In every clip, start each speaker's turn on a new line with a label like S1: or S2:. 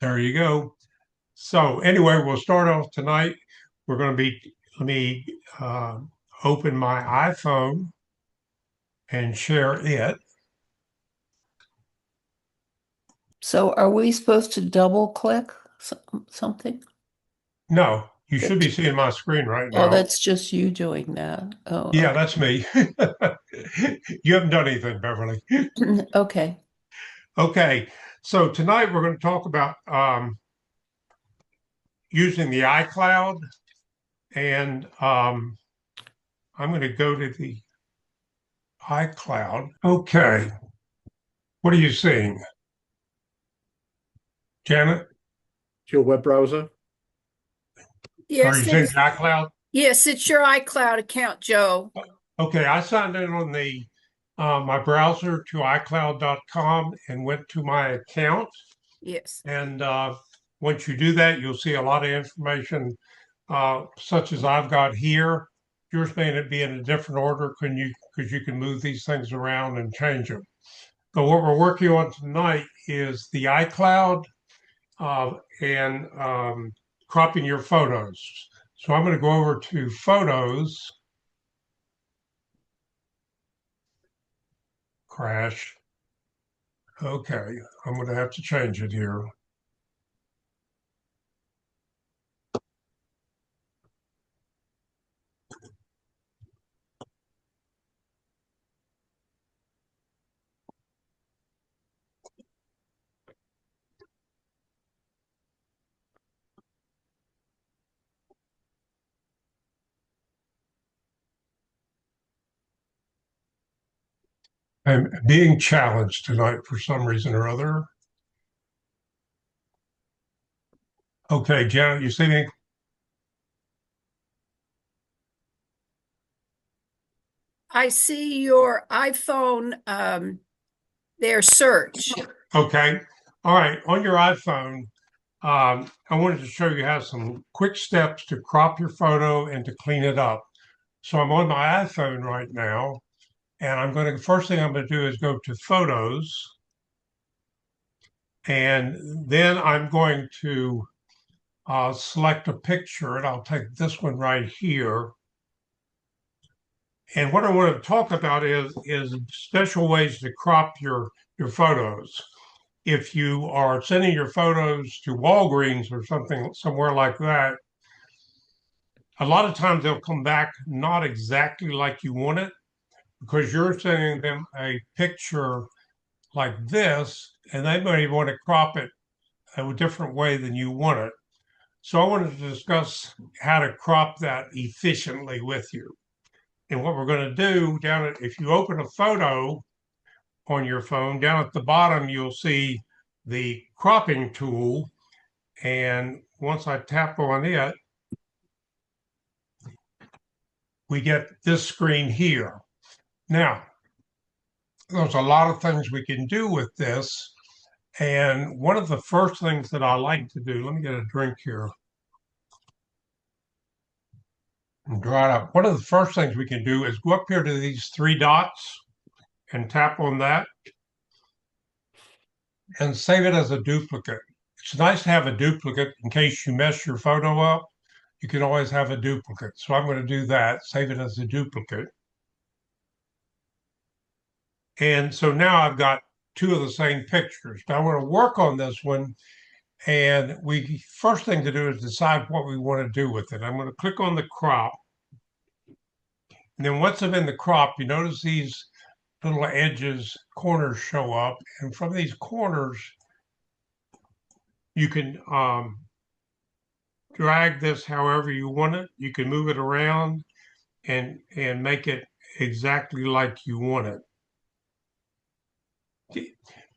S1: There you go. So anyway, we'll start off tonight. We're going to be, let me open my iPhone and share it.
S2: So are we supposed to double click something?
S1: No, you should be
S2: That,
S1: seeing my screen right
S2: oh,
S1: now.
S2: that's just you doing that.
S1: Yeah,
S2: Oh,
S1: that's me. You haven't done anything, Beverly.
S2: okay. Okay.
S1: Okay, so tonight we're going to talk about using the iCloud, and I'm going to go to the iCloud. Okay, what are you seeing, Janet?
S3: Your web browser.
S1: Are you
S4: Yes,
S1: seeing the
S4: it's
S1: iCloud?
S4: yes, it's your iCloud account, Joe.
S1: Okay, I signed in on the my browser to iCloud.com and went to my account.
S4: Yes.
S1: And once you do that, you'll see a lot of information, such as I've got here. Yours may be in a different order, because you can move these things around and change them. But what we're working on tonight is the iCloud and cropping your photos. So I'm going to go over to Photos, crash. Okay, I'm going to have to change it here. I'm being challenged tonight for some reason or other. Okay, Janet, you see me?
S4: I see your iPhone their search.
S1: Okay. All right. On your iPhone, I wanted to show you how some quick steps to crop your photo and to clean it up. So I'm on my iPhone right now, and first thing I'm going to do is go to Photos, and then I'm going to select a picture, and I'll take this one right here. And what I want to talk about is special ways to crop your photos. If you are sending your photos to Walgreens or something somewhere like that, a lot of times they'll come back not exactly like you want it, because you're sending them a picture like this, and they may want to crop it a different way than you want it. So I wanted to discuss how to crop that efficiently with you. And what we're going to do if you open a photo on your phone, down at the bottom, you'll see the cropping tool. And once I tap on it, we get this screen here. Now, there's a lot of things we can do with this. And one of the first things that I like to do, let me get a drink here and dry it up. One of the first things we can do is go up here to these three dots and tap on that and save it as a duplicate. It's nice to have a duplicate in case you mess your photo up. You can always have a duplicate. So I'm going to do that, save it as a duplicate. And so now I've got two of the same pictures. Now I want to work on this one. And first thing to do is decide what we want to do with it. I'm going to click on the crop. And then once I'm in the crop, you notice these little edges, corners show up. And from these corners, you can drag this however you want it. You can move it around and make it exactly like you want it.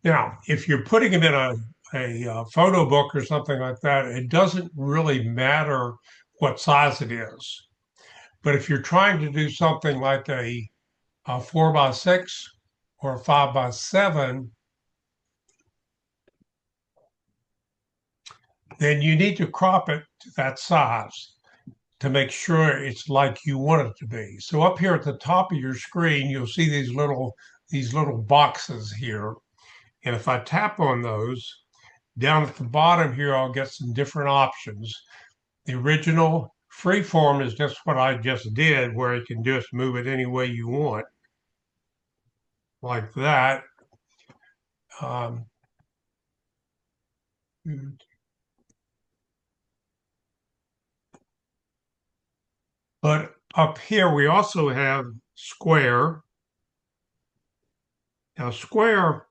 S1: Now, if you're putting them in a photo book or something like that, it doesn't really matter what size it is. But if you're trying to do something like a 4x6 or a 5x7, then you need to crop it to that size to make sure it's like you want it to be. So up here at the top of your screen, you'll see these little boxes here. And if I tap on those, Down at the bottom here, I'll get some different options. The original freeform is just what I just did, where you can just move it any way you want, like that. Um, but up here, we also have square. Now, square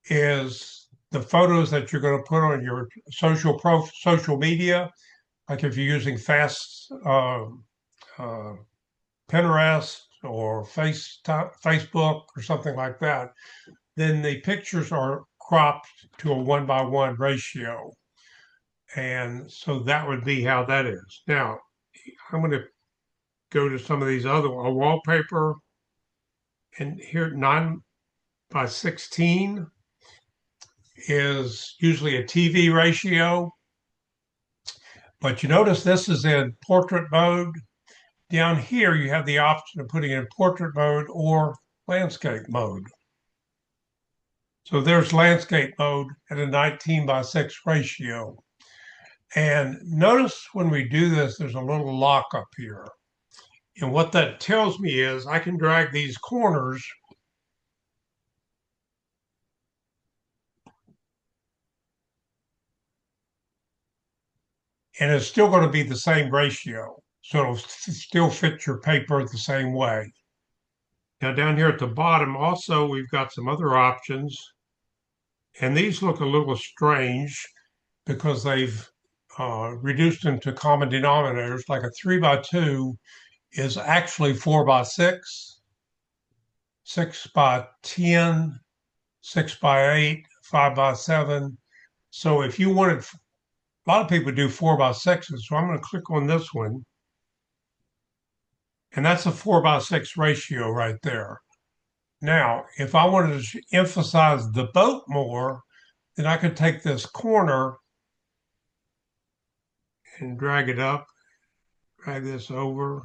S1: is the photos that you're going to put on your social media, like if you're using uh, Pinterest or Facebook or something like that, then the pictures are cropped to a 1:1 ratio. And so that would be how that is. Now, I'm going to go to some of these other a wallpaper, and here 9:16 is usually a TV ratio. But you notice this is in portrait mode. Down here, you have the option of putting it in portrait mode or landscape mode. So there's landscape mode at a 19:6 ratio. And notice when we do this, there's a little lock up here. And what that tells me is I can drag these corners and it's still going to be the same ratio. So it'll still fit your paper the same way. Now down here at the bottom, also, we've got some other options. And these look a little strange because they've reduced them to common denominators. Like a 3:2 is actually 4:6, 6:10, 6:8, 5:7. So if you wanted, a lot of people do 4:6s. So I'm going to click on this one. And that's a 4:6 ratio right there. Now, if I wanted to emphasize the boat more, then I could take this corner and drag it up, drag this over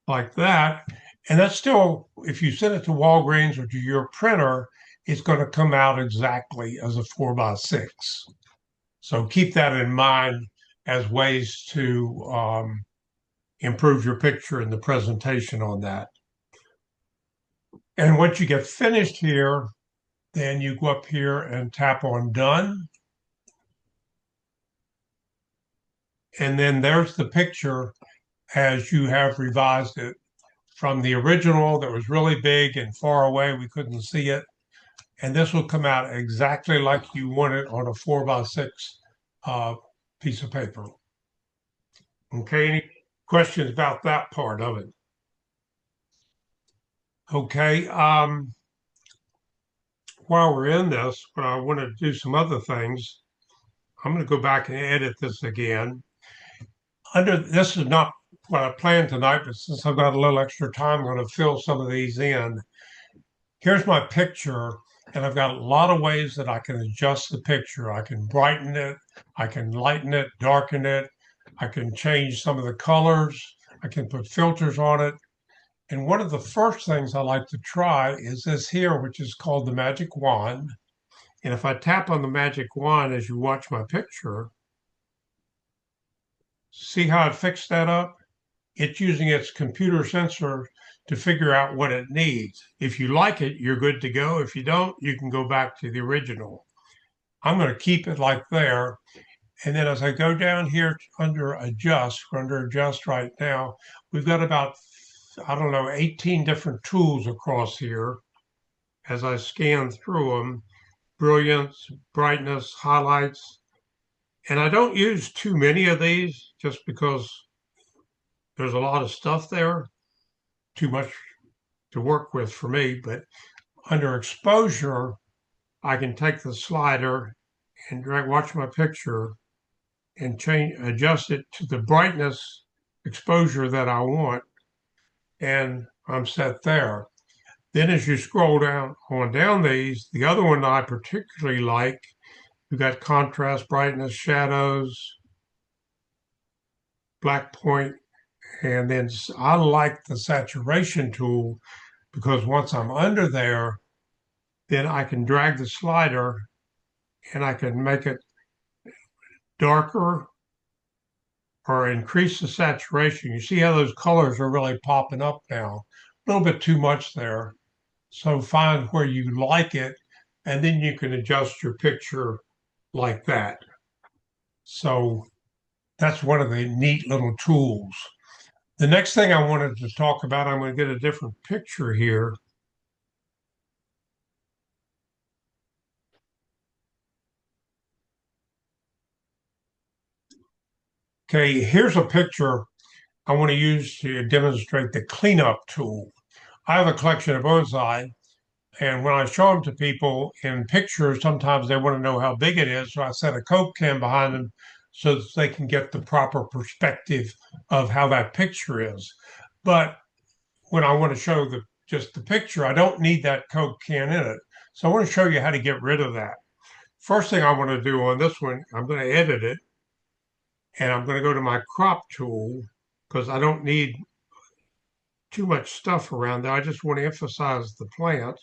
S1: like that. And that's still, if you send it to Walgreens or to your printer, it's going to come out exactly as a 4:6. So keep that in mind as ways to improve your picture and the presentation on that. And once you get finished here, then you go up here and tap on done. And then there's the picture as you have revised it from the original that was really big and far away. We couldn't see it. And this will come out exactly like you want it on a 4:6 piece of paper. Okay, any questions about that part of it? Okay, while we're in this, but I want to do some other things. I'm going to go back and edit this again. This is not what I planned tonight, but since I've got a little extra time, I'm going to fill some of these in. Here's my picture, and I've got a lot of ways that I can adjust the picture. I can brighten it, I can lighten it, darken it, I can change some of the colors, I can put filters on it. And one of the first things I like to try is this here, which is called the magic wand. And if I tap on the magic wand as you watch my picture, see how it fixed that up? It's using its computer sensor to figure out what it needs. If you like it, you're good to go. If you don't, you can go back to the original. I'm going to keep it like there. And then as I go down here under adjust, we're under adjust right now, we've got about, I don't know, 18 different tools across here. As I scan through them, brilliance, brightness, highlights. And I don't use too many of these just because there's a lot of stuff there, too much to work with for me. But under exposure, I can take the slider and watch my picture and adjust it to the brightness exposure that I want. And I'm set there. Then as you scroll down these, the other one I particularly like, you've got contrast, brightness, shadows, black point, and then I like the saturation tool because once I'm under there, then I can drag the slider and I can make it darker or increase the saturation. You see how those colors are really popping up now. A little bit too much there. So find where you like it, and then you can adjust your picture like that. So that's one of the neat little tools. The next thing I wanted to talk about, I'm going to get a different picture here. Okay, here's a picture I want to use to demonstrate the cleanup tool. I have a collection of bonsai, and when I show them to people in pictures, sometimes they want to know how big it is. So I set a Coke can behind them so that they can get the proper perspective of how that picture is. But when I want to show just the picture, I don't need that Coke can in it. So I want to show you how to get rid of that. First thing I want to do on this one, I'm going to edit it, and I'm going to go to my crop tool because I don't need too much stuff around there. I just want to emphasize the plant.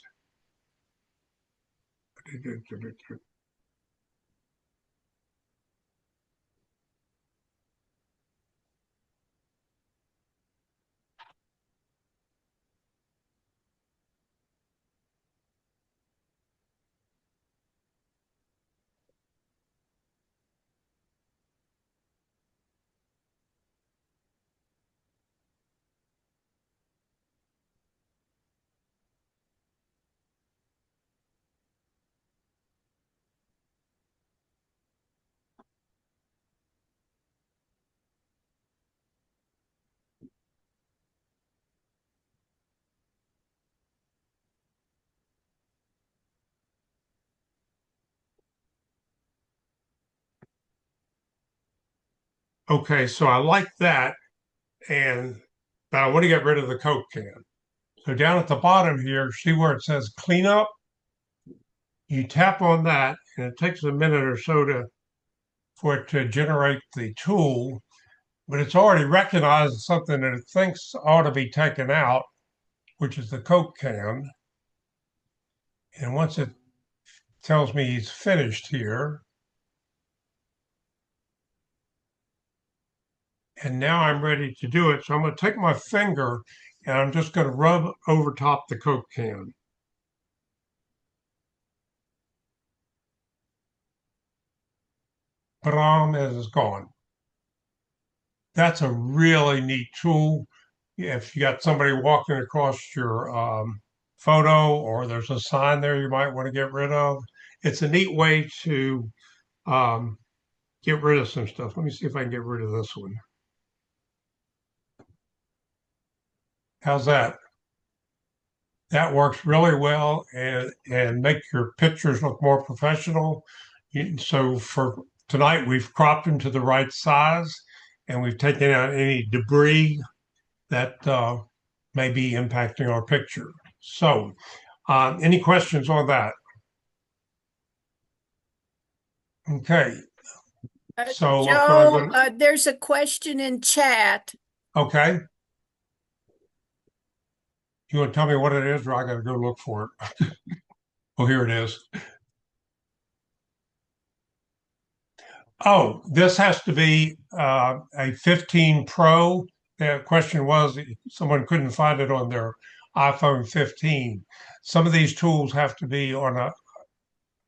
S1: Okay, so I like that, but I want to get rid of the Coke can. So down at the bottom here, see where it says cleanup? You tap on that, and it takes a minute or so for it to generate the tool, but it's already recognized something that it thinks ought to be taken out, which is the Coke can. And once it tells me he's finished here, and now I'm ready to do it. So I'm going to take my finger and I'm just going to rub over top the Coke can. Bam, it is gone. That's a really neat tool. If you got somebody walking across your photo or there's a sign there you might want to get rid of, it's a neat way to get rid of some stuff. Let me see if I can get rid of this one. How's that? That works really well and make your pictures look more professional. So for tonight, we've cropped them to the right size and we've taken out any debris that may be impacting our picture. So any questions on that? Okay. So
S4: Joe, there's a question in chat.
S1: Okay. You want to tell me what it is, or I got to go look for it? Oh, here it is. Oh, this has to be a 15 Pro. The question was someone couldn't find it on their iPhone 15. Some of these tools have to be on a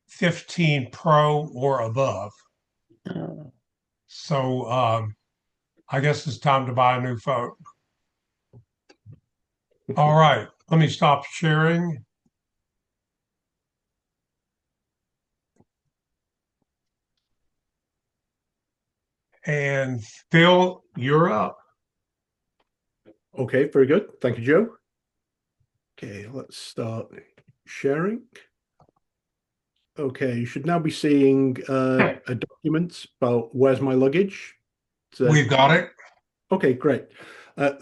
S1: 15 Pro or above.
S2: Oh.
S1: So I guess it's time to buy a new phone. All right, let me stop sharing. And Phil, you're up.
S3: Okay, very good. Thank you, Joe. Okay, let's start sharing. Okay, you should now be seeing a document about where's my luggage.
S1: We've got it.
S3: Okay, great.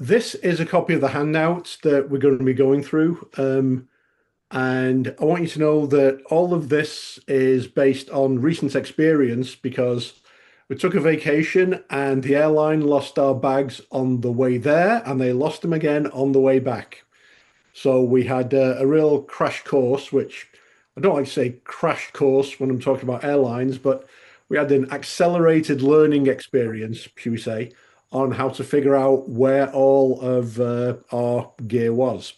S3: This is a copy of the handouts that we're going to be going through. And I want you to know that all of this is based on recent experience because we took a vacation and the airline lost our bags on the way there and they lost them again on the way back. So we had a real crash course, which I don't like to say crash course when I'm talking about airlines, but we had an accelerated learning experience, should we say, on how to figure out where all of our gear was.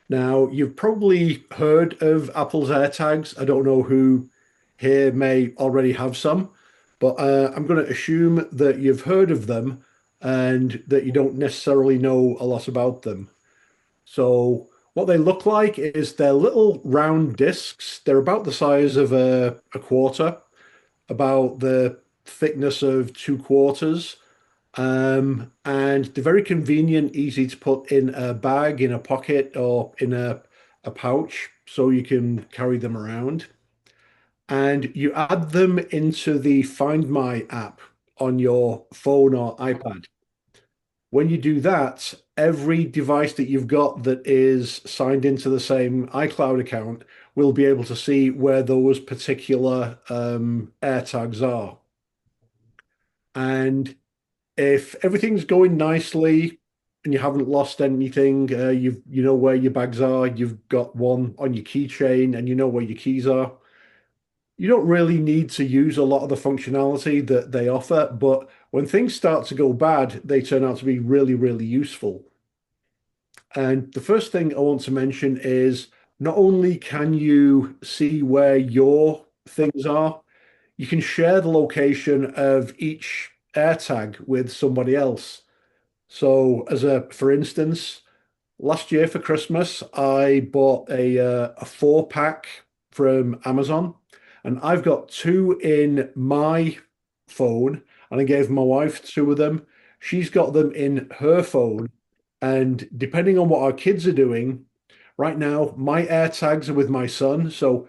S3: Now, you've probably heard of Apple's AirTags. I don't know who here may already have some, but I'm going to assume that you've heard of them and that you don't necessarily know a lot about them. So, what they look like is they're little round discs. They're about the size of a quarter, about the thickness of 2 quarters. And they're very convenient, easy to put in a bag, in a pocket, or in a pouch, so you can carry them around. And you add them into the Find My app on your phone or iPad. When you do that, every device that you've got that is signed into the same iCloud account will be able to see where those particular AirTags are. And if everything's going nicely and you haven't lost anything, you know where your bags are, you've got one on your keychain and you know where your keys are. You don't really need to use a lot of the functionality that they offer, but when things start to go bad, they turn out to be really, really useful. And the first thing I want to mention is not only can you see where your things are, you can share the location of each AirTag with somebody else. So, for instance, last year for Christmas, I bought a 4-pack from Amazon, and I've got 2 in my phone, and I gave my wife 2 of them. She's got them in her phone, and depending on what our kids are doing, right now my AirTags are with my son, so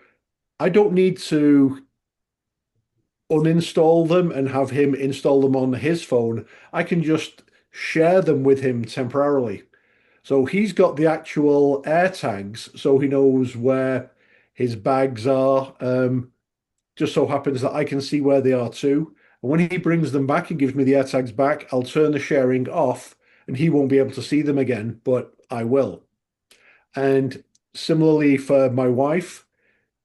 S3: I don't need to uninstall them and have him install them on his phone. I can just share them with him temporarily. So he's got the actual AirTags, so he knows where his bags are. Just so happens that I can see where they are too. And when he brings them back and gives me the AirTags back, I'll turn the sharing off and he won't be able to see them again, but I will. And similarly for my wife,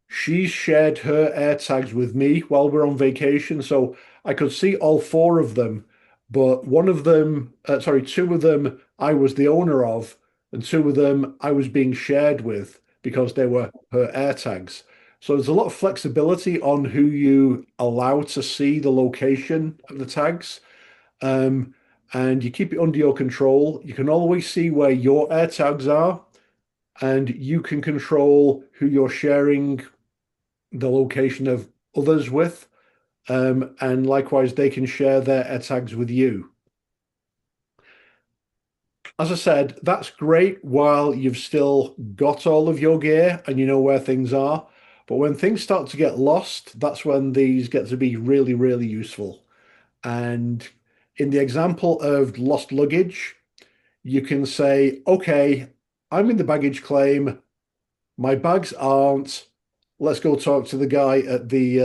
S3: she's shared her AirTags with me while we're on vacation, so I could see all 4 of them, but 2 of them I was the owner of, and 2 of them I was being shared with because they were her AirTags. So there's a lot of flexibility on who you allow to see the location of the tags. And you keep it under your control. You can always see where your AirTags are, and you can control who you're sharing the location of others with. And likewise, they can share their AirTags with you. As I said, that's great while you've still got all of your gear and you know where things are. But when things start to get lost, that's when these get to be really, really useful. And in the example of lost luggage, you can say, okay, I'm in the baggage claim. My bags aren't. Let's go talk to the guy at the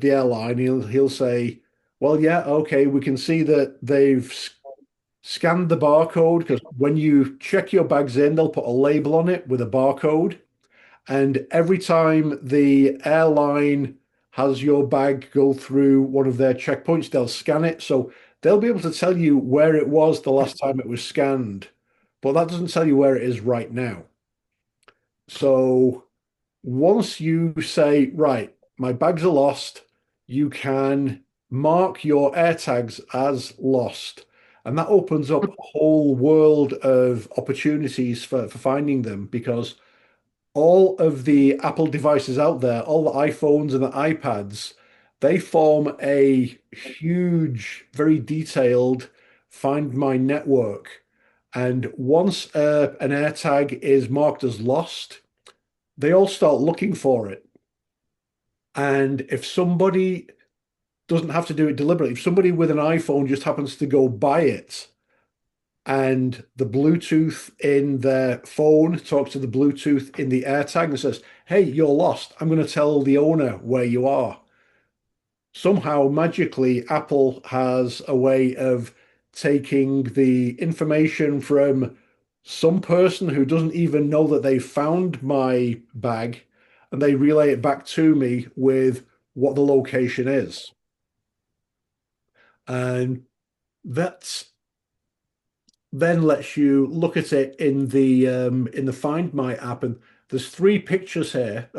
S3: airline. He'll say, well, yeah, okay, we can see that they've scanned the barcode, because when you check your bags in, they'll put a label on it with a barcode. And every time the airline has your bag go through one of their checkpoints, they'll scan it. So they'll be able to tell you where it was the last time it was scanned. But that doesn't tell you where it is right now. So once you say, right, my bags are lost, you can mark your AirTags as lost. And that opens up a whole world of opportunities for finding them, because all of the Apple devices out there, all the iPhones and the iPads, they form a huge, very detailed Find My network. And once an AirTag is marked as lost, they all start looking for it. And if somebody doesn't have to do it deliberately, if somebody with an iPhone just happens to go buy it, and the Bluetooth in their phone talks to the Bluetooth in the AirTag and says, hey, you're lost, I'm going to tell the owner where you are. Somehow, magically, Apple has a way of taking the information from some person who doesn't even know that they found my bag and they relay it back to me with what the location is. And that then lets you look at it in the Find My app, and there's three pictures here.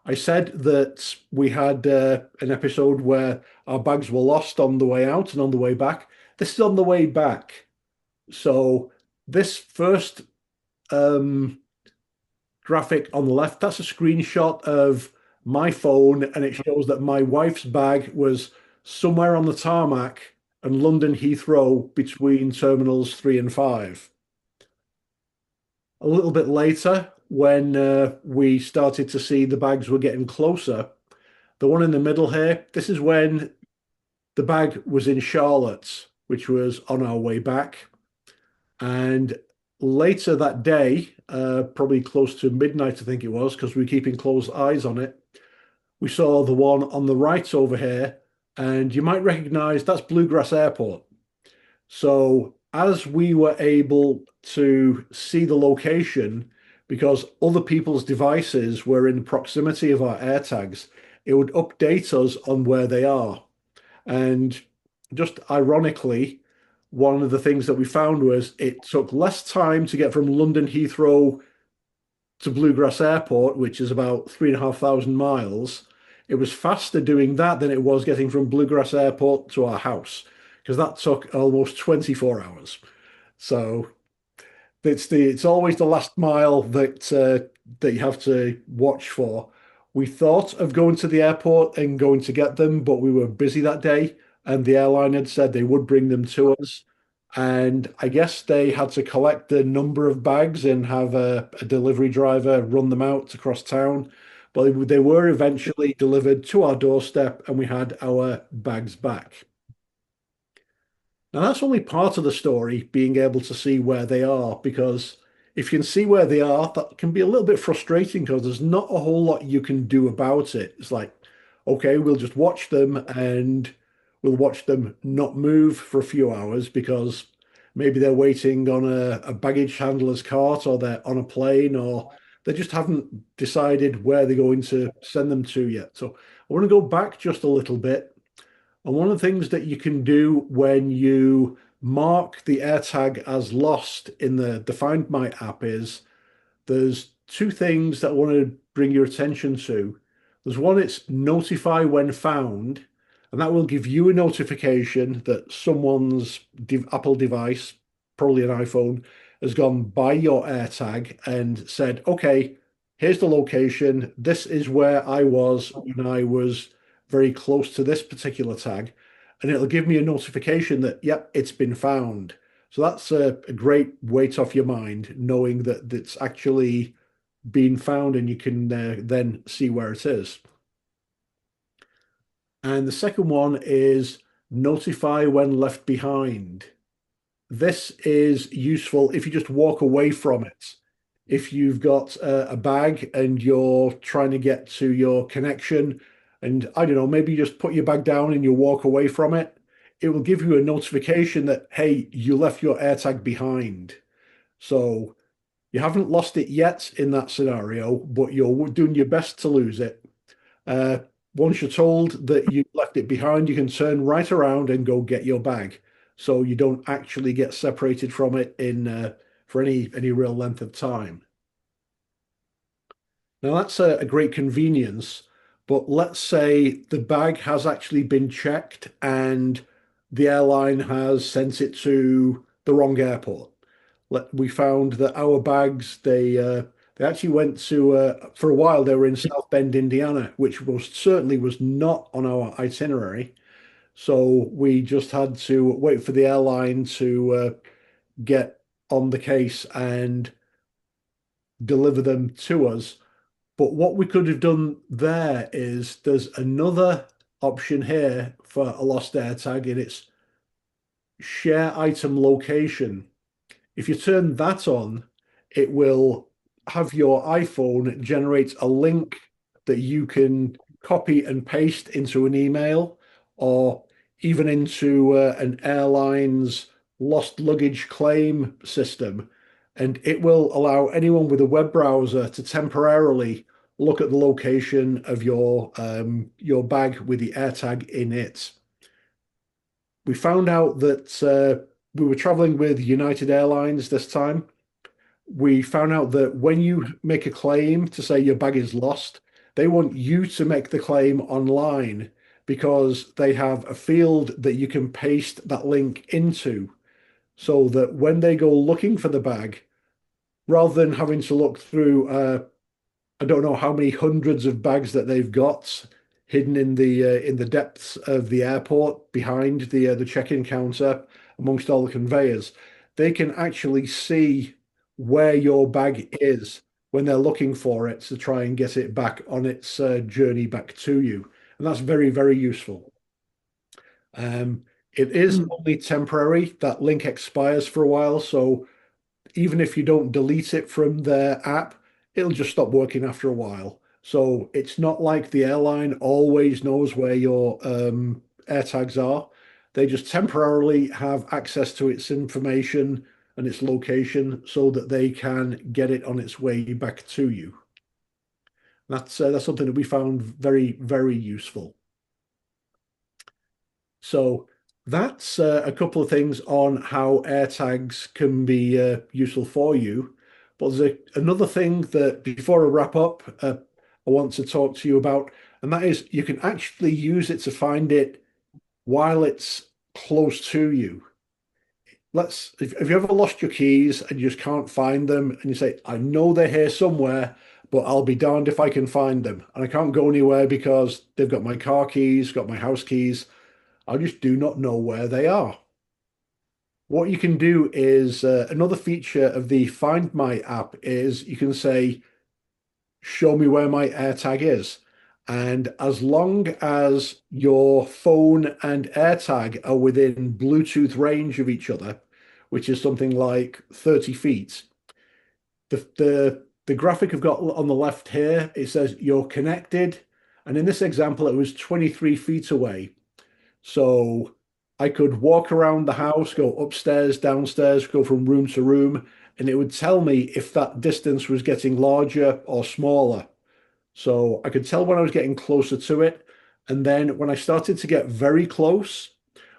S3: I said that we had an episode where our bags were lost on the way out and on the way back. This is on the way back. So this first graphic on the left, that's a screenshot of my phone, and it shows that my wife's bag was somewhere on the tarmac and London Heathrow between terminals 3 and 5. A little bit later, when we started to see the bags were getting closer, the one in the middle here, this is when the bag was in Charlotte, which was on our way back. And later that day, probably close to midnight, I think it was, because we were keeping close eyes on it, we saw the one on the right over here, and you might recognize that's Bluegrass Airport. So as we were able to see the location, because other people's devices were in proximity of our AirTags, it would update us on where they are. And just ironically, one of the things that we found was it took less time to get from London Heathrow to Bluegrass Airport, which is about 3,500 miles. It was faster doing that than it was getting from Bluegrass Airport to our house, because that took almost 24 hours. So it's always the last mile that you have to watch for. We thought of going to the airport and going to get them, but we were busy that day, and the airline had said they would bring them to us. And I guess they had to collect the number of bags and have a delivery driver run them out across town. But they were eventually delivered to our doorstep, and we had our bags back. Now, that's only part of the story, being able to see where they are, because if you can see where they are, that can be a little bit frustrating because there's not a whole lot you can do about it. It's like, okay, we'll just watch them, and we'll watch them not move for a few hours because maybe they're waiting on a baggage handler's cart, or they're on a plane, or they just haven't decided where they're going to send them to yet. So I want to go back just a little bit. And one of the things that you can do when you mark the AirTag as lost in the Find My app is there's two things that I want to bring your attention to. There's one, it's notify when found, and that will give you a notification that someone's Apple device, probably an iPhone, has gone by your AirTag and said, okay, here's the location. This is where I was when I was very close to this particular tag. And it'll give me a notification that, yep, it's been found. So that's a great weight off your mind, knowing that it's actually been found and you can then see where it is. And the second one is notify when left behind. This is useful if you just walk away from it. If you've got a bag and you're trying to get to your connection, and I don't know, maybe you just put your bag down and you walk away from it, it will give you a notification that, hey, you left your AirTag behind. So you haven't lost it yet in that scenario, but you're doing your best to lose it. Once you're told that you left it behind, you can turn right around and go get your bag. So you don't actually get separated from it for any real length of time. Now that's a great convenience, but let's say the bag has actually been checked and the airline has sent it to the wrong airport. We found that our bags, they actually went to, for a while, they were in South Bend, Indiana, which certainly was not on our itinerary. So we just had to wait for the airline to get on the case and deliver them to us. But what we could have done there is there's another option here for a lost AirTag, and it's share item location. If you turn that on, it will have your iPhone generate a link that you can copy and paste into an email, or even into an airline's lost luggage claim system. And it will allow anyone with a web browser to temporarily look at the location of your bag with the AirTag in it. We found out that we were traveling with United Airlines this time. We found out that when you make a claim to say your bag is lost, they want you to make the claim online because they have a field that you can paste that link into so that when they go looking for the bag, rather than having to look through, I don't know how many hundreds of bags that they've got hidden in the depths of the airport behind the check-in counter amongst all the conveyors, they can actually see where your bag is when they're looking for it to try and get it back on its journey back to you. And that's very, very useful. It is only temporary. That link expires for a while. So even if you don't delete it from their app, it'll just stop working after a while. So it's not like the airline always knows where your AirTags are. They just temporarily have access to its information and its location so that they can get it on its way back to you. That's something that we found very, very useful. So that's a couple of things on how AirTags can be useful for you. But there's another thing that before I wrap up, I want to talk to you about, and that is you can actually use it to find it while it's close to you. If you ever lost your keys and you just can't find them, and you say, I know they're here somewhere, but I'll be darned if I can find them. And I can't go anywhere because they've got my car keys, got my house keys. I just do not know where they are. What you can do is another feature of the Find My app is you can say, show me where my AirTag is. And as long as your phone and AirTag are within Bluetooth range of each other, which is something like 30 feet, the graphic I've got on the left here, it says you're connected. And in this example, it was 23 feet away. So I could walk around the house, go upstairs, downstairs, go from room to room, and it would tell me if that distance was getting larger or smaller. So I could tell when I was getting closer to it. And then when I started to get very close,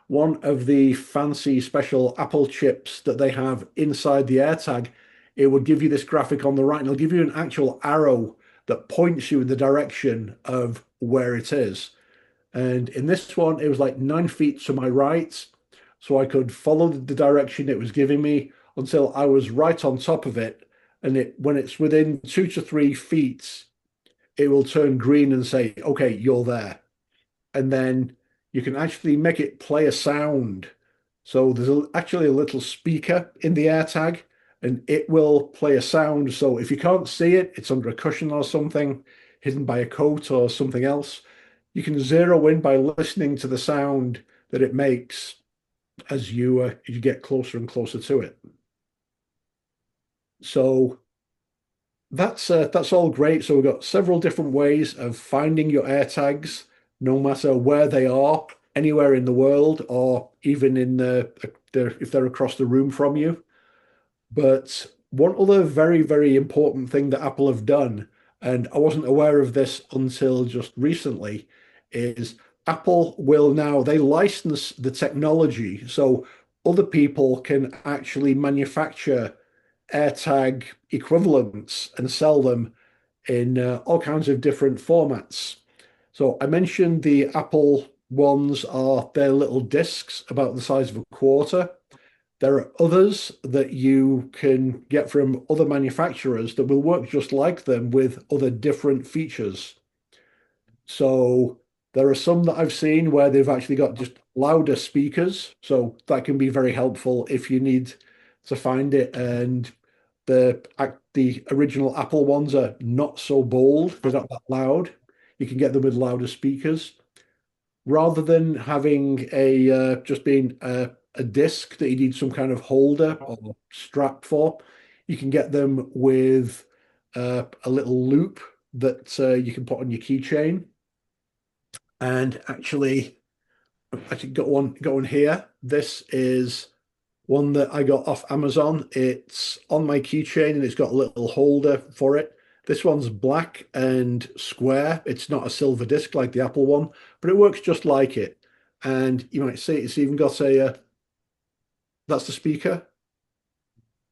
S3: one of the fancy special Apple chips that they have inside the AirTag, it would give you this graphic on the right, and it'll give you an actual arrow that points you in the direction of where it is. And in this one, it was like 9 feet to my right. So I could follow the direction it was giving me until I was right on top of it. And when it's within 2 to 3 feet, it will turn green and say, okay, you're there. And then you can actually make it play a sound. So there's actually a little speaker in the AirTag, and it will play a sound. So if you can't see it, it's under a cushion or something, hidden by a coat or something else. You can zero in by listening to the sound that it makes as you get closer and closer to it. So that's all great. So we've got several different ways of finding your AirTags, no matter where they are, anywhere in the world, or even in if they're across the room from you. But one other very, very important thing that Apple have done, and I wasn't aware of this until just recently, is Apple will now, they license the technology so other people can actually manufacture AirTag equivalents and sell them in all kinds of different formats. So I mentioned the Apple ones are their little discs about the size of a quarter. There are others that you can get from other manufacturers that will work just like them with other different features. So there are some that I've seen where they've actually got just louder speakers. So that can be very helpful if you need to find it. And the original Apple ones are not so bold. They're not that loud. You can get them with louder speakers. Rather than having just being a disc that you need some kind of holder or strap for, you can get them with a little loop that you can put on your keychain. And actually got one here. This is one that I got off Amazon. It's on my keychain and it's got a little holder for it. This one's black and square. It's not a silver disc like the Apple one, but it works just like it. And you might see it's even got that's the speaker.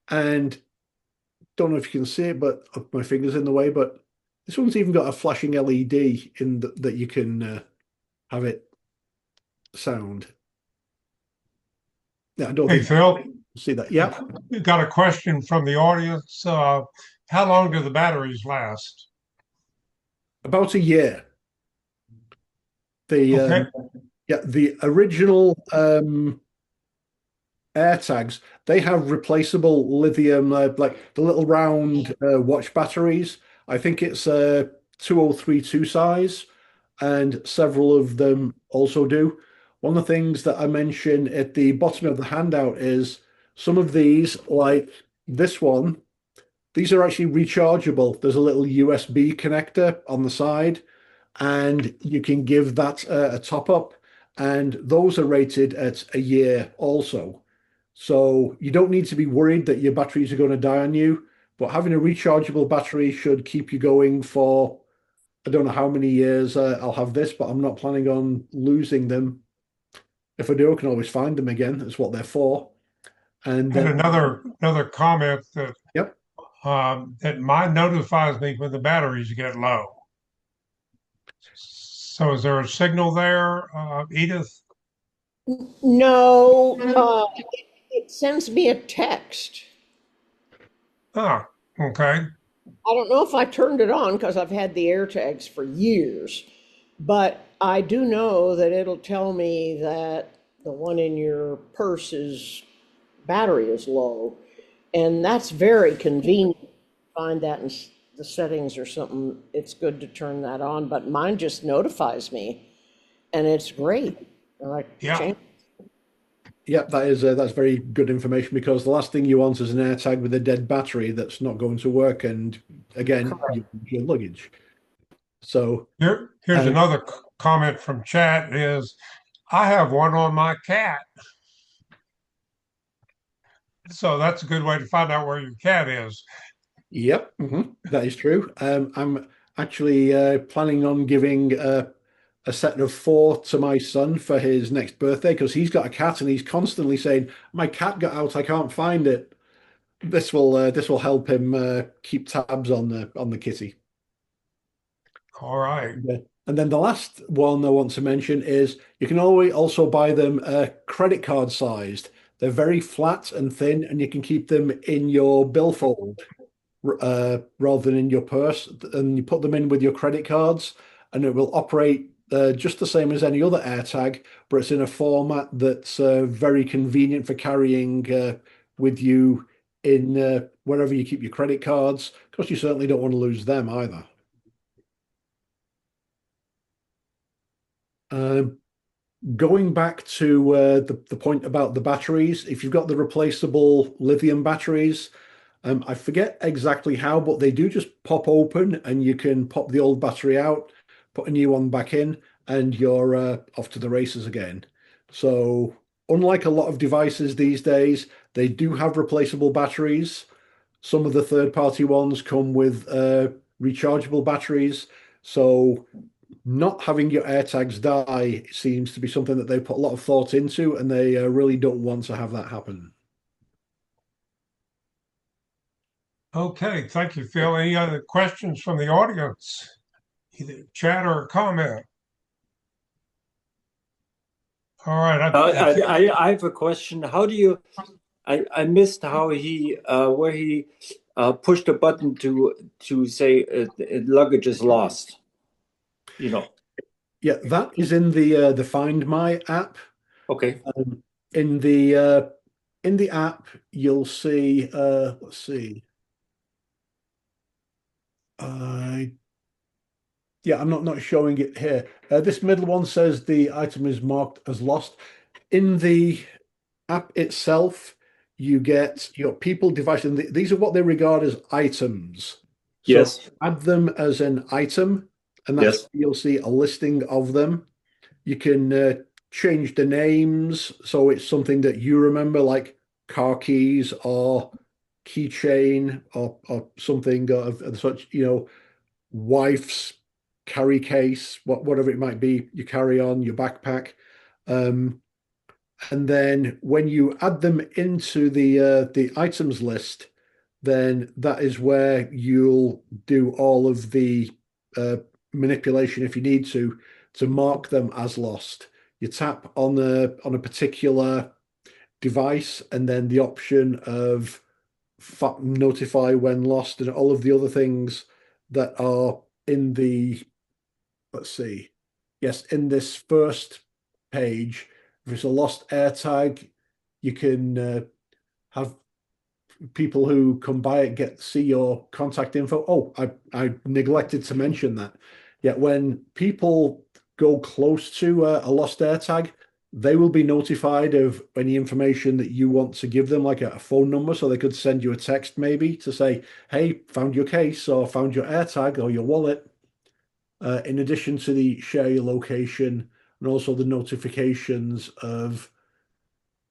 S3: And don't know if you can see it, but my finger's in the way, but this one's even got a flashing LED that you can have it sound. Yeah, I don't
S1: Hey,
S3: think
S1: Phil,
S3: you see that. Yeah,
S1: we got a question from the audience. How long do the batteries last?
S3: about a year. The
S1: Okay.
S3: yeah, the original AirTags, they have replaceable lithium, like the little round watch batteries. I think it's 2032 size, and several of them also do. One of the things that I mentioned at the bottom of the handout is some of these, like this one, these are actually rechargeable. There's a little USB connector on the side, and you can give that a top up, and those are rated at a year also. So you don't need to be worried that your batteries are going to die on you, but having a rechargeable battery should keep you going for, I don't know how many years I'll have this, but I'm not planning on losing them. If I do, I can always find them again. That's what they're for. And
S1: Had
S3: then,
S1: another comment that
S3: yep.
S1: that mine notifies me when the batteries get low. So is there a signal there, Edith?
S5: No, it sends me a text.
S1: Ah, okay.
S5: I don't know if I turned it on because I've had the AirTags for years, but I do know that it'll tell me that the one in your purse's battery is low, and that's very convenient. Find that in the settings or something, it's good to turn that on, but mine just notifies me, and it's great. And I
S1: Yeah.
S5: change.
S3: Yep, that's very good information because the last thing you want is an AirTag with a dead battery that's not going to work, and again, your luggage. So
S1: Here's another comment from chat is, I have one on my cat. So that's a good way to find out where your cat is.
S3: yep, that is true. I'm actually planning on giving a set of 4 to my son for his next birthday because he's got a cat and he's constantly saying, "My cat got out, I can't find it." This will help him keep tabs on the kitty.
S1: All right.
S3: Yeah. And then the last one I want to mention is you can always also buy them credit card sized. They're very flat and thin, and you can keep them in your billfold rather than in your purse. And you put them in with your credit cards, and it will operate just the same as any other AirTag, but it's in a format that's very convenient for carrying with you in wherever you keep your credit cards, because you certainly don't want to lose them either. Um, Going back to the point about the batteries, if you've got the replaceable lithium batteries, I forget exactly how, but they do just pop open and you can pop the old battery out, put a new one back in, and you're off to the races again. So, unlike a lot of devices these days, they do have replaceable batteries. Some of the third-party ones come with rechargeable batteries. So, not having your AirTags die seems to be something that they put a lot of thought into, and they really don't want to have that happen.
S1: Okay, thank you, Phil. Any other questions from the audience? Either chat or comment? All right.
S6: I have a question. How do you? I missed how he where he pushed a button to say luggage is lost. You know.
S3: Yeah, that is in the Find My app.
S6: Okay.
S3: In the app, you'll see. Let's see. Yeah, I'm not showing it here. This middle one says the item is marked as lost. In the app itself, you get your people, device, and these are what they regard as items. So
S6: Yes.
S3: add them as an item, and that's you'll see a listing of them. You can change the names so it's something that you remember, like car keys or keychain or something of such, wife's carry case, whatever it might be, you carry on your backpack. And then when you add them into the items list, then that is where you'll do all of the manipulation if you need to mark them as lost. You tap on a particular device and then the option of notify when lost and all of the other things that are in the, let's see, yes, in this first page. If it's a lost AirTag, you can have people who come by it see your contact info. Oh, I neglected to mention that. Yet when people go close to a lost AirTag, they will be notified of any information that you want to give them, like a phone number, so they could send you a text maybe to say, hey, found your case or found your AirTag or your wallet. In addition to the share your location and also the notifications of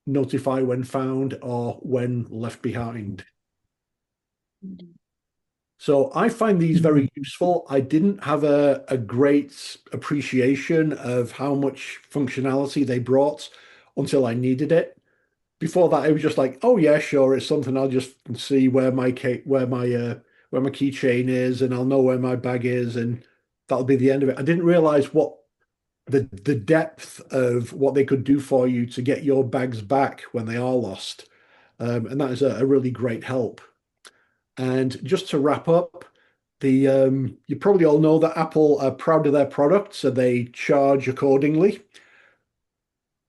S3: notify when found or when left behind. So I find these very useful. I didn't have a great appreciation of how much functionality they brought until I needed it. Before that, it was just like, oh yeah, sure, it's something I'll just see where my keychain is, and I'll know where my bag is, and that'll be the end of it. I didn't realize what the depth of what they could do for you to get your bags back when they are lost. And that is a really great help. And just to wrap up, you probably all know that Apple are proud of their products, so they charge accordingly.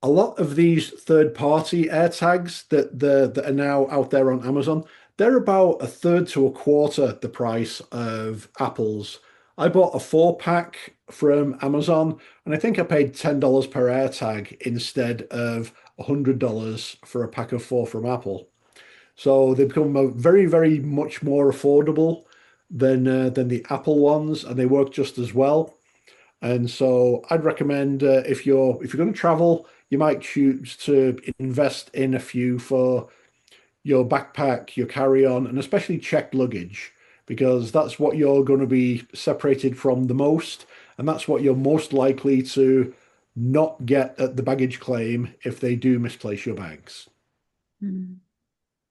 S3: A lot of these third-party AirTags that are now out there on Amazon, they're about a third to a quarter the price of Apple's. I bought a 4-pack from Amazon, and I think I paid $10 per AirTag instead of $100 for a pack of 4 from Apple. So they've become very, very much more affordable than the Apple ones, and they work just as well. And so I'd recommend if you're going to travel, you might choose to invest in a few for your backpack, your carry-on, and especially checked luggage, because that's what you're going to be separated from the most, and that's what you're most likely to not get at the baggage claim if they do misplace your bags.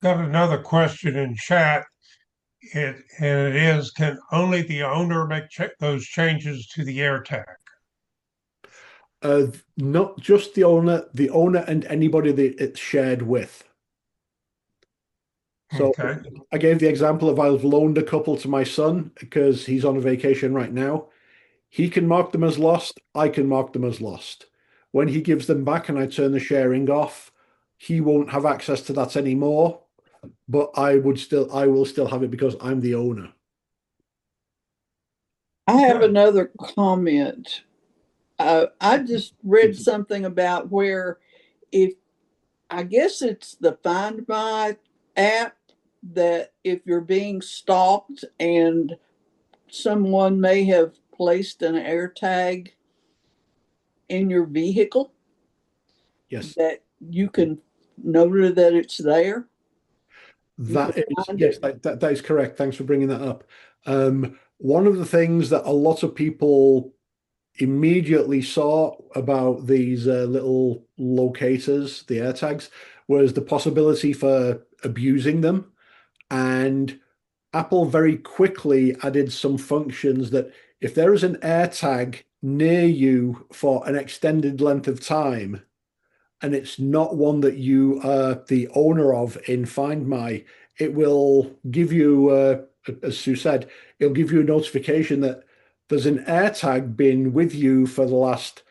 S1: Got another question in chat. And it is, can only the owner make those changes to the AirTag?
S3: Not just the owner and anybody that it's shared with. So
S1: Okay.
S3: I gave the example of I've loaned a couple to my son because he's on a vacation right now. He can mark them as lost. I can mark them as lost. When he gives them back and I turn the sharing off, he won't have access to that anymore. But I will still have it because I'm the owner.
S7: I have
S1: Good.
S7: another comment. I just read something about where if I guess it's the Find My app that if you're being stalked and someone may have placed an AirTag in your vehicle,
S3: Yes,
S7: that you can note that it's there.
S3: that
S7: can
S3: is
S7: find
S3: yes,
S7: it.
S3: that is correct. Thanks for bringing that up. One of the things that a lot of people immediately saw about these little locators, the AirTags, was the possibility for abusing them. And Apple very quickly added some functions that if there is an AirTag near you for an extended length of time, and it's not one that you are the owner of in Find My, it will give you, as Sue said, it'll give you a notification that there's an AirTag been with you for the last,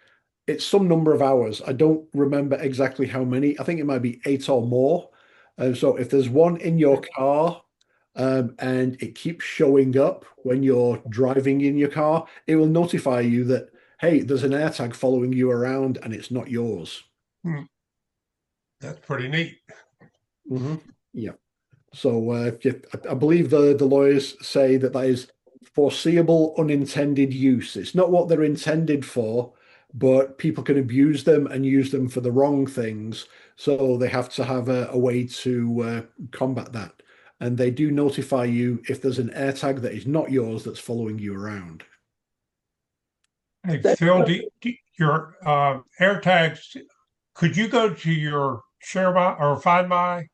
S3: it's some number of hours. I don't remember exactly how many. I think it might be 8 or more. So if there's one in your car, and it keeps showing up when you're driving in your car, it will notify you that, hey, there's an AirTag following you around and it's not yours.
S1: That's pretty neat.
S3: Yeah. So yeah, I believe the lawyers say that is foreseeable unintended use. It's not what they're intended for, but people can abuse them and use them for the wrong things. So they have to have a way to combat that. and they do notify you if there's an AirTag that is not yours that's following you around.
S1: Hey, Phil, your AirTags, could you go to your Share My or Find My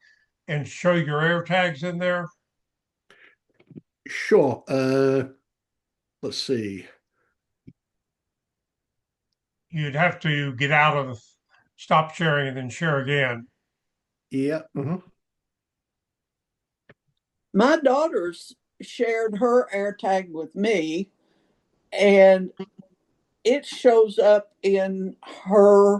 S1: and show your AirTags in there?
S3: Sure. Let's see.
S1: You'd have to get out of stop sharing and then share again.
S3: Yeah.
S7: My daughter's shared her AirTag with me, and it shows up in her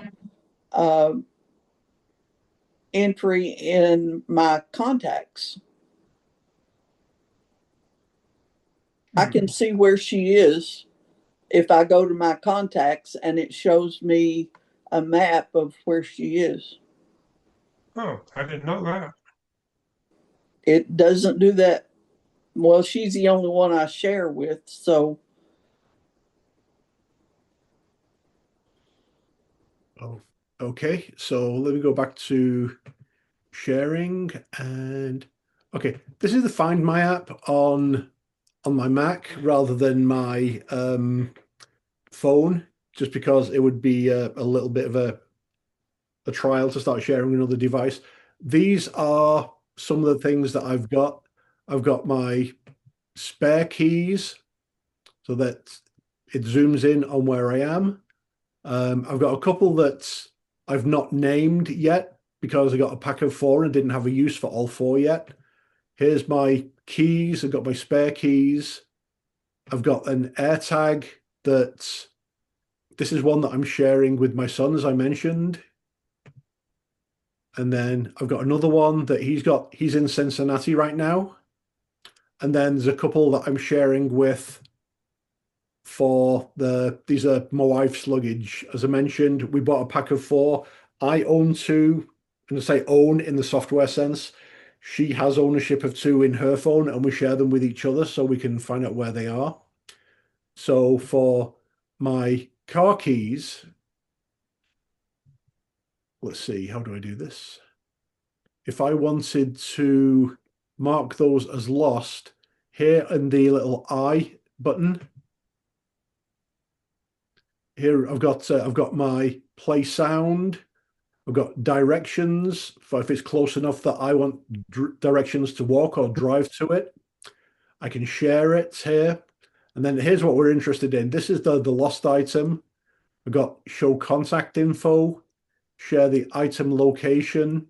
S7: entry in my contacts. I can see where she is if I go to my contacts, and it shows me a map of where she is.
S1: Oh, I didn't know that.
S7: It doesn't do that. Well, she's the only one I share with, so.
S3: Oh, okay. So let me go back to sharing, and okay, this is the Find My app on my Mac rather than my phone, just because it would be a little bit of a trial to start sharing another device. These are some of the things that I've got. I've got my spare keys so that it zooms in on where I am. I've got a couple that I've not named yet because I got a pack of 4 and didn't have a use for all 4 yet. Here's my keys. I've got my spare keys. I've got an AirTag that this is one that I'm sharing with my son, as I mentioned. And then I've got another one that he's in Cincinnati right now. And then there's a couple that I'm sharing with for these are my wife's luggage. As I mentioned, we bought a pack of 4. I own 2, and I say own in the software sense. She has ownership of 2 in her phone, and we share them with each other so we can find out where they are. So for my car keys, let's see, how do I do this? If I wanted to mark those as lost, here in the little I button, here I've got my play sound. I've got directions for if it's close enough that I want directions to walk or drive to it. I can share it here. And then here's what we're interested in. This is the lost item. I've got show contact info, share the item location,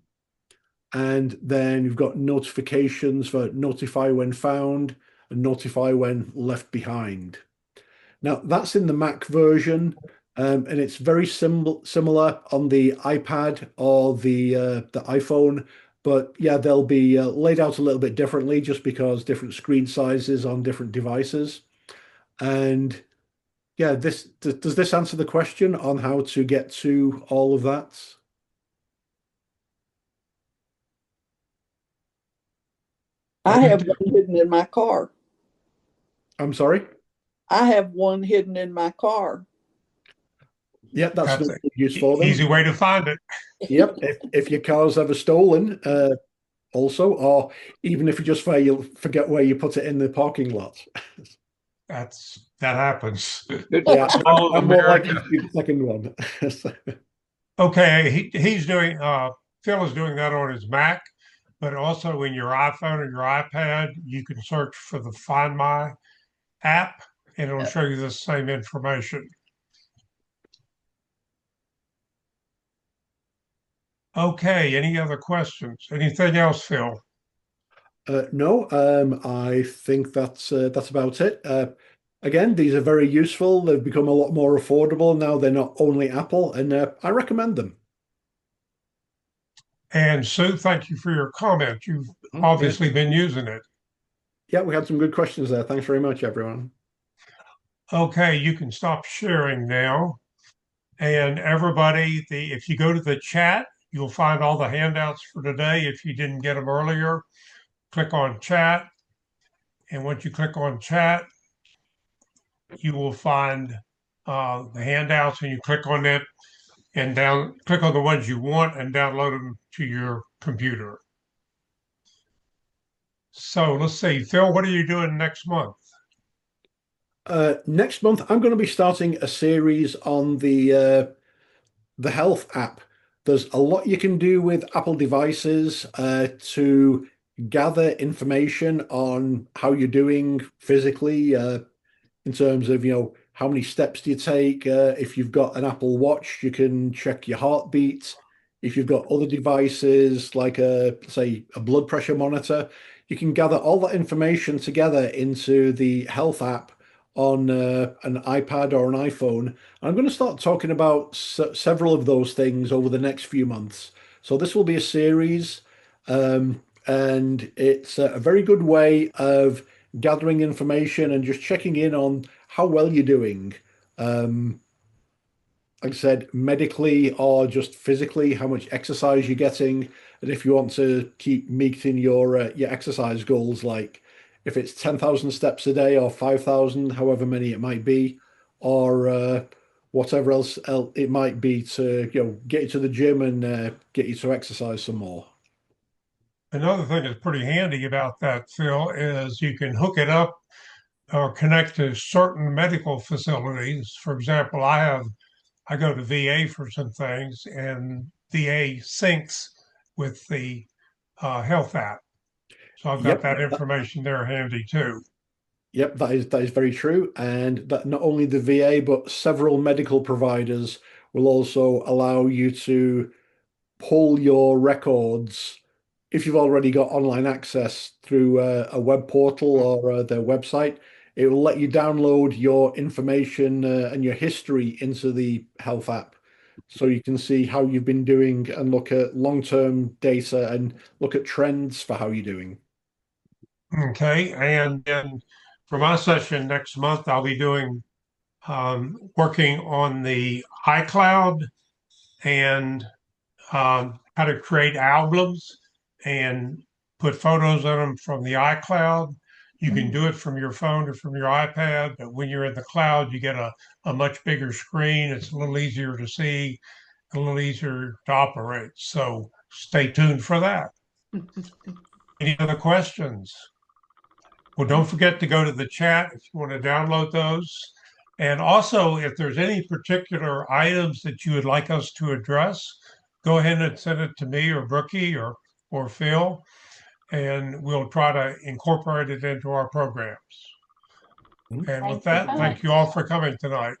S3: and then you've got notifications for notify when found and notify when left behind. Now that's in the Mac version, and it's very similar on the iPad or the iPhone. But yeah, they'll be laid out a little bit differently just because different screen sizes on different devices. And yeah, does this answer the question on how to get to all of that?
S7: I have one hidden in my car.
S3: I'm sorry.
S7: I have one hidden in my car.
S3: Yeah, that's
S1: That's
S3: no
S1: an
S3: use for them.
S1: easy way to find it.
S3: Yep. If your car's ever stolen, also, or even if you just forget where you put it in the parking lot.
S1: That happens.
S3: Yeah,
S1: All of
S3: I'm more likely
S1: America.
S3: to be the second one.
S1: Okay, he's doing Phil is doing that on his Mac, but also in your iPhone and your iPad, you can search for the Find My app and it'll show you the same information. Okay, any other questions? Anything else, Phil?
S3: No, I think that's about it. Again, these are very useful. They've become a lot more affordable now. They're not only Apple, and I recommend them.
S1: And Sue, thank you for your comment. You've
S3: Oh,
S1: obviously been using it.
S3: Yeah, we had some good questions there. Thanks very much, everyone.
S1: Okay, you can stop sharing now. And everybody, if you go to the chat, you'll find all the handouts for today. If you didn't get them earlier, click on chat. And once you click on chat, you will find the handouts and you click on it and click on the ones you want and download them to your computer. So let's see, Phil, what are you doing next month?
S3: Next month, I'm going to be starting a series on the health app. There's a lot you can do with Apple devices to gather information on how you're doing physically, in terms of, how many steps do you take? If you've got an Apple Watch, you can check your heartbeat. If you've got other devices like say, a blood pressure monitor, you can gather all that information together into the health app on an iPad or an iPhone. I'm going to start talking about several of those things over the next few months. So this will be a series, and it's a very good way of gathering information and just checking in on how well you're doing. Like I said, medically or just physically, how much exercise you're getting, and if you want to keep meeting your exercise goals, like if it's 10,000 steps a day or 5,000, however many it might be, or whatever else it might be to get you to the gym and get you to exercise some more.
S1: Another thing that's pretty handy about that, Phil, is you can hook it up or connect to certain medical facilities. For example, I go to VA for some things, and VA syncs with the health app. So I've got
S3: Yep.
S1: that information there handy too.
S3: Yep, that is very true, and that not only the VA but several medical providers will also allow you to pull your records if you've already got online access through a web portal or their website. It will let you download your information and your history into the health app, so you can see how you've been doing and look at long-term data and look at trends for how you're doing.
S1: Okay, and then for my session next month, I'll be doing working on the iCloud and how to create albums and put photos in them from the iCloud. You can do it from your phone or from your iPad, but when you're in the cloud, you get a much bigger screen. It's a little easier to see, a little easier to operate. So stay tuned for that. Any other questions? Well, don't forget to go to the chat if you want to download those. And also, if there's any particular items that you would like us to address, go ahead and send it to me or Brookie or Phil, and we'll try to incorporate it into our programs. And with that, thank you all for coming tonight.